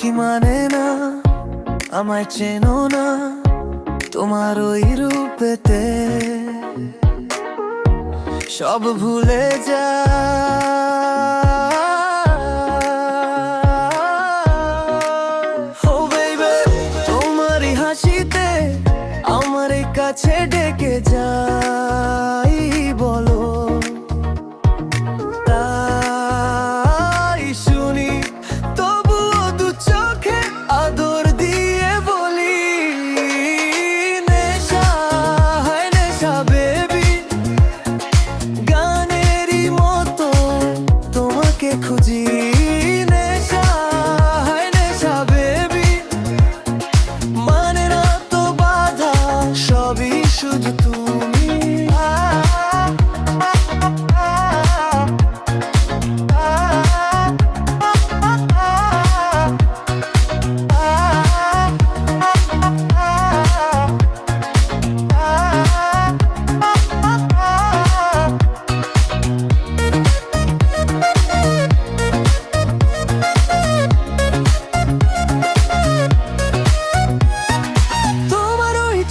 কি মানে না, আমায় চেনো না তোমার ওই রূপেতে, সব ভুলে যা। ও বেবি, তোমারই হাসিতে আমার কাছে ডেকে যাই বলো, তাই শুনি তবুও দু চোখে আদর দিয়ে বলি, নেশা হয় নেশা বেবি, গানেরই মতো তোমাকে খুঁজি। নেশা হয় নেশা বেবি, মানে না তো বাধা, সবই শুধু তুমি।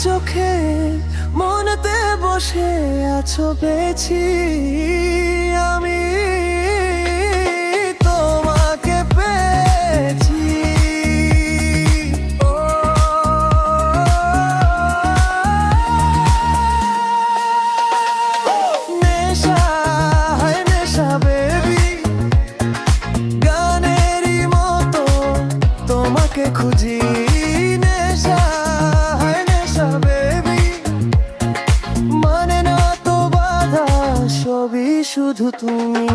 চোখে মনেতে বসে আছো পেয়েছি আমি, তোমাকে পেয়েছি। ও নেশা হয় নেশা বেবি, গানেরই মতো তোমাকে খুঁজি। নেশা হয় নেশা বেবি, মানে না তো বাধা, সবই শুধু তুমি।